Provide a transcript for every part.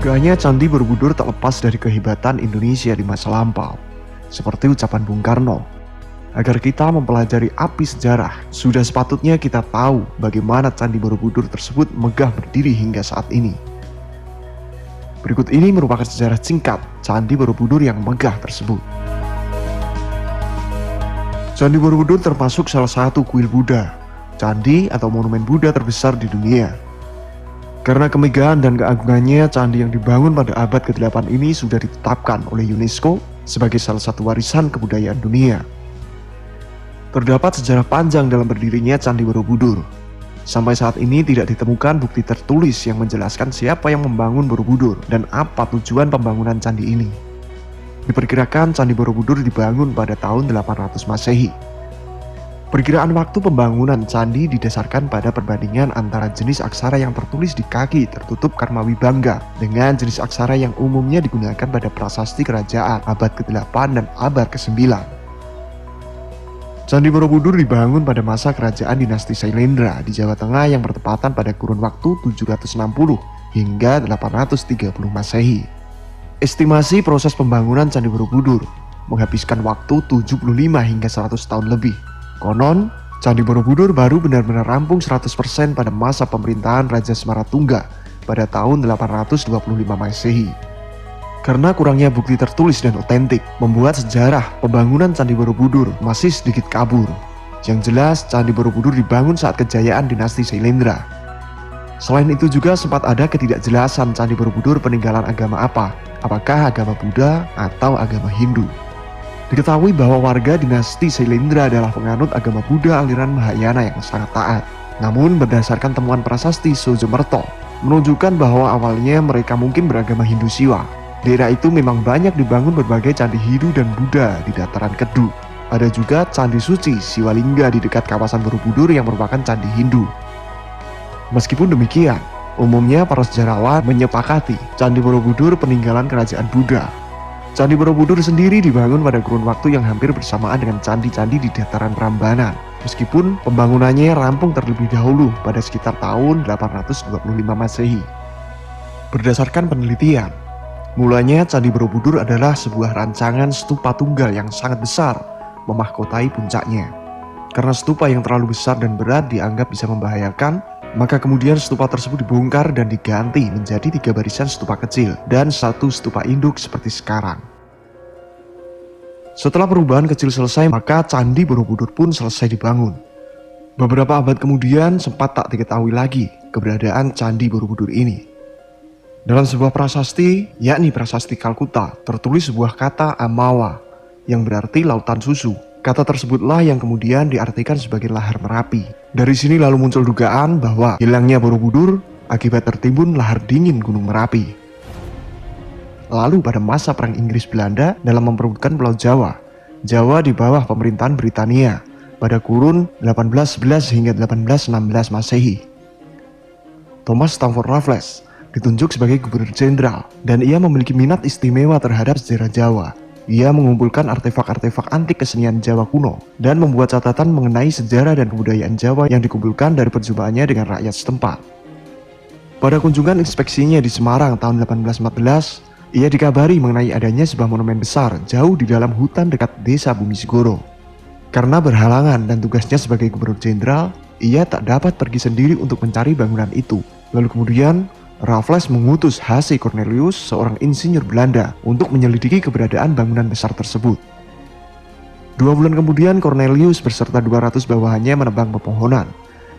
Gagahnya Candi Borobudur tak lepas dari kehebatan Indonesia di masa lampau. Seperti ucapan Bung Karno, agar kita mempelajari api sejarah, sudah sepatutnya kita tahu bagaimana Candi Borobudur tersebut megah berdiri hingga saat ini. Berikut ini merupakan sejarah singkat Candi Borobudur yang megah tersebut. Candi Borobudur termasuk salah satu kuil Buddha, candi atau monumen Buddha terbesar di dunia. Karena kemegahan dan keagungannya, candi yang dibangun pada abad ke-8 ini sudah ditetapkan oleh UNESCO sebagai salah satu warisan kebudayaan dunia. Terdapat sejarah panjang dalam berdirinya Candi Borobudur. Sampai saat ini tidak ditemukan bukti tertulis yang menjelaskan siapa yang membangun Borobudur dan apa tujuan pembangunan candi ini. Diperkirakan Candi Borobudur dibangun pada tahun 800 Masehi. Perkiraan waktu pembangunan candi didasarkan pada perbandingan antara jenis aksara yang tertulis di kaki tertutup Karma Wibangga dengan jenis aksara yang umumnya digunakan pada prasasti kerajaan abad ke-8 dan abad ke-9. Candi Borobudur dibangun pada masa kerajaan dinasti Sailendra di Jawa Tengah yang bertepatan pada kurun waktu 760 hingga 830 Masehi. Estimasi proses pembangunan Candi Borobudur menghabiskan waktu 75 hingga 100 tahun lebih. Konon, Candi Borobudur baru benar-benar rampung 100% pada masa pemerintahan Raja Semaratungga pada tahun 825 Masehi. Karena kurangnya bukti tertulis dan otentik, membuat sejarah pembangunan Candi Borobudur masih sedikit kabur. Yang jelas, Candi Borobudur dibangun saat kejayaan dinasti Sailendra. Selain itu juga sempat ada ketidakjelasan Candi Borobudur peninggalan agama apa, apakah agama Buddha atau agama Hindu. Diketahui bahwa warga dinasti Sailendra adalah penganut agama Buddha aliran Mahayana yang sangat taat. Namun berdasarkan temuan prasasti Sojomerto menunjukkan bahwa awalnya mereka mungkin beragama Hindu Siwa. Daerah itu memang banyak dibangun berbagai candi Hindu dan Buddha di dataran Kedu. Ada juga candi suci Siwalingga di dekat kawasan Borobudur yang merupakan candi Hindu. Meskipun demikian, umumnya para sejarawan menyepakati Candi Borobudur peninggalan kerajaan Buddha. Candi Borobudur sendiri dibangun pada kurun waktu yang hampir bersamaan dengan candi-candi di dataran Prambanan. Meskipun pembangunannya rampung terlebih dahulu pada sekitar tahun 825 Masehi. Berdasarkan penelitian, mulanya Candi Borobudur adalah sebuah rancangan stupa tunggal yang sangat besar, memahkotai puncaknya. Karena stupa yang terlalu besar dan berat dianggap bisa membahayakan, maka kemudian stupa tersebut dibongkar dan diganti menjadi 3 barisan stupa kecil dan 1 stupa induk seperti sekarang. Setelah perubahan kecil selesai, maka Candi Borobudur pun selesai dibangun. Beberapa abad kemudian sempat tak diketahui lagi keberadaan Candi Borobudur ini. Dalam sebuah prasasti, yakni prasasti Kalkuta, tertulis sebuah kata Amawa yang berarti lautan susu. Kata tersebutlah yang kemudian diartikan sebagai lahar Merapi. Dari sini lalu muncul dugaan bahwa hilangnya Borobudur akibat tertimbun lahar dingin Gunung Merapi. Lalu pada masa Perang Inggris-Belanda dalam memperebutkan Pulau Jawa, Jawa di bawah pemerintahan Britania pada kurun 1811 hingga 1816 Masehi. Thomas Stamford Raffles ditunjuk sebagai Gubernur Jenderal dan ia memiliki minat istimewa terhadap sejarah Jawa. Ia mengumpulkan artefak-artefak antik kesenian Jawa kuno dan membuat catatan mengenai sejarah dan kebudayaan Jawa yang dikumpulkan dari perjumpaannya dengan rakyat setempat. Pada kunjungan inspeksinya di Semarang tahun 1814, ia dikabari mengenai adanya sebuah monumen besar jauh di dalam hutan dekat desa Bumi Segoro. Karena berhalangan dan tugasnya sebagai Gubernur Jenderal, ia tak dapat pergi sendiri untuk mencari bangunan itu. Lalu kemudian Raffles mengutus H.C. Cornelius, seorang insinyur Belanda, untuk menyelidiki keberadaan bangunan besar tersebut. 2 bulan kemudian Cornelius beserta 200 bawahannya menebang pepohonan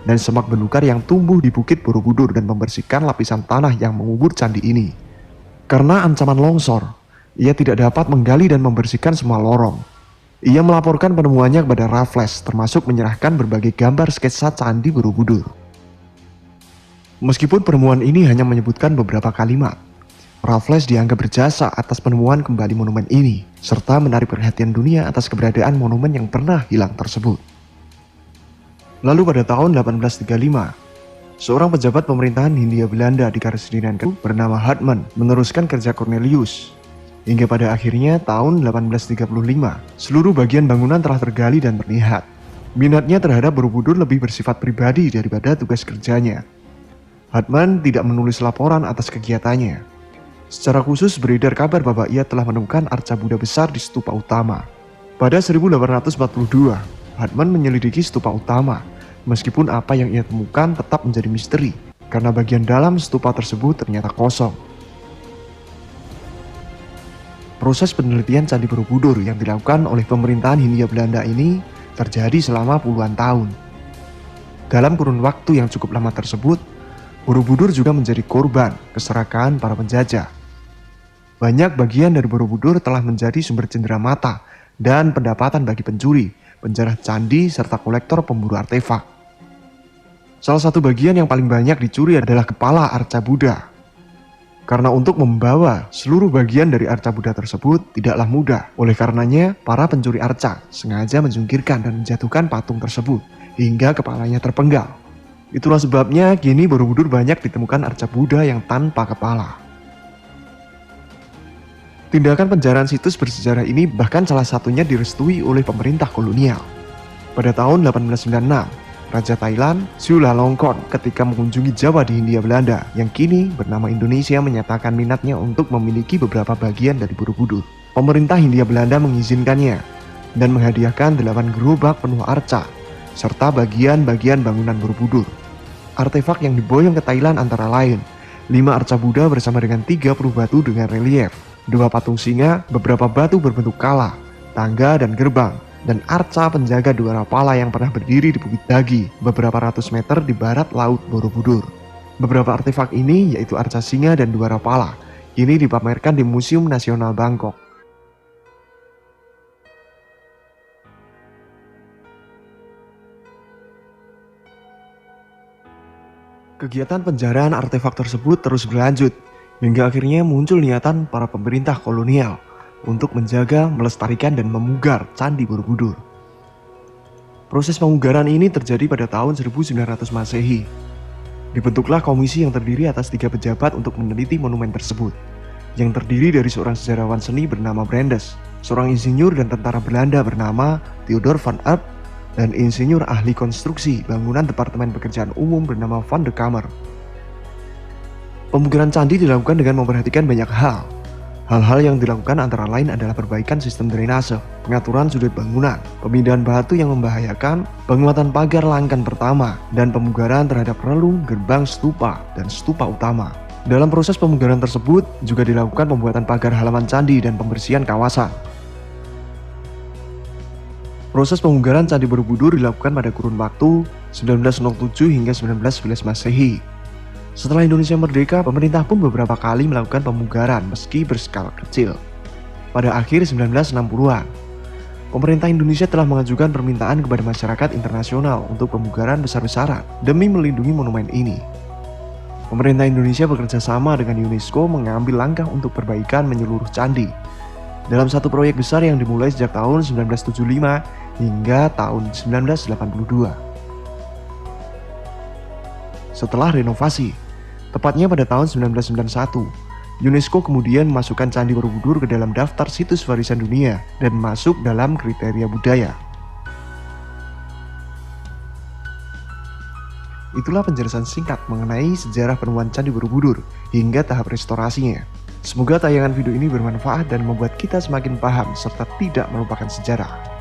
dan semak belukar yang tumbuh di Bukit Borobudur dan membersihkan lapisan tanah yang mengubur candi ini. Karena ancaman longsor, ia tidak dapat menggali dan membersihkan semua lorong. Ia melaporkan penemuannya kepada Raffles, termasuk menyerahkan berbagai gambar sketsa Candi Borobudur. Meskipun penemuan ini hanya menyebutkan beberapa kalimat, Raffles dianggap berjasa atas penemuan kembali monumen ini, serta menarik perhatian dunia atas keberadaan monumen yang pernah hilang tersebut. Lalu pada tahun 1835, seorang pejabat pemerintahan Hindia Belanda di Karsdinand bernama Hartman meneruskan kerja Cornelius. Hingga pada akhirnya tahun 1835, seluruh bagian bangunan telah tergali dan terlihat. Minatnya terhadap Borobudur lebih bersifat pribadi daripada tugas kerjanya. Hartman tidak menulis laporan atas kegiatannya. Secara khusus beredar kabar bahwa ia telah menemukan arca Buddha besar di stupa utama. Pada 1842, Hartmann menyelidiki stupa utama, meskipun apa yang ia temukan tetap menjadi misteri, karena bagian dalam stupa tersebut ternyata kosong. Proses penelitian Candi Borobudur yang dilakukan oleh pemerintahan Hindia Belanda ini terjadi selama puluhan tahun. Dalam kurun waktu yang cukup lama tersebut, Borobudur juga menjadi korban keserakahan para penjajah. Banyak bagian dari Borobudur telah menjadi sumber cenderamata dan pendapatan bagi pencuri, penjarah candi, serta kolektor pemburu artefak. Salah satu bagian yang paling banyak dicuri adalah kepala arca Buddha. Karena untuk membawa seluruh bagian dari arca Buddha tersebut tidaklah mudah. Oleh karenanya, para pencuri arca sengaja menjungkirkan dan menjatuhkan patung tersebut hingga kepalanya terpenggal. Itulah sebabnya kini Borobudur banyak ditemukan arca Buddha yang tanpa kepala. Tindakan penjarahan situs bersejarah ini bahkan salah satunya direstui oleh pemerintah kolonial. Pada tahun 1896, Raja Thailand, Chulalongkorn ketika mengunjungi Jawa di Hindia Belanda yang kini bernama Indonesia menyatakan minatnya untuk memiliki beberapa bagian dari Borobudur. Pemerintah Hindia Belanda mengizinkannya dan menghadiahkan 8 gerobak penuh arca serta bagian-bagian bangunan Borobudur. Artefak yang diboyong ke Thailand antara lain 5 arca Buddha bersama dengan 30 batu dengan relief, 2 patung singa, beberapa batu berbentuk kala, tangga dan gerbang, dan arca penjaga Dwara Pala yang pernah berdiri di Bukit Dagi beberapa ratus meter di barat laut Borobudur. Beberapa artefak ini yaitu arca singa dan Dwara Pala kini dipamerkan di Museum Nasional Bangkok. Kegiatan penjarahan artefak tersebut terus berlanjut hingga akhirnya muncul niatan para pemerintah kolonial untuk menjaga, melestarikan, dan memugar Candi Borobudur. Proses pemugaran ini terjadi pada tahun 1900 Masehi. Dibentuklah komisi yang terdiri atas 3 pejabat untuk meneliti monumen tersebut, yang terdiri dari seorang sejarawan seni bernama Brandes, seorang insinyur dan tentara Belanda bernama Theodor van Erp, dan insinyur ahli konstruksi bangunan Departemen Pekerjaan Umum bernama Van de Kamer. Pemugaran candi dilakukan dengan memperhatikan banyak hal. Hal-hal yang dilakukan antara lain adalah perbaikan sistem drainase, pengaturan sudut bangunan, pemindahan batu yang membahayakan, penguatan pagar langkan pertama, dan pemugaran terhadap relung, gerbang stupa, dan stupa utama. Dalam proses pemugaran tersebut juga dilakukan pembuatan pagar halaman candi dan pembersihan kawasan. Proses pemugaran Candi Borobudur dilakukan pada kurun waktu 1907 hingga 1911 Masehi. Setelah Indonesia merdeka, pemerintah pun beberapa kali melakukan pemugaran meski berskala kecil. Pada akhir 1960-an, pemerintah Indonesia telah mengajukan permintaan kepada masyarakat internasional untuk pemugaran besar-besaran demi melindungi monumen ini. Pemerintah Indonesia bekerja sama dengan UNESCO mengambil langkah untuk perbaikan menyeluruh candi dalam satu proyek besar yang dimulai sejak tahun 1975 hingga tahun 1982. Setelah renovasi, tepatnya pada tahun 1991, UNESCO kemudian memasukkan Candi Borobudur ke dalam daftar situs warisan dunia dan masuk dalam kriteria budaya. Itulah penjelasan singkat mengenai sejarah penemuan Candi Borobudur hingga tahap restorasinya. Semoga tayangan video ini bermanfaat dan membuat kita semakin paham serta tidak melupakan sejarah.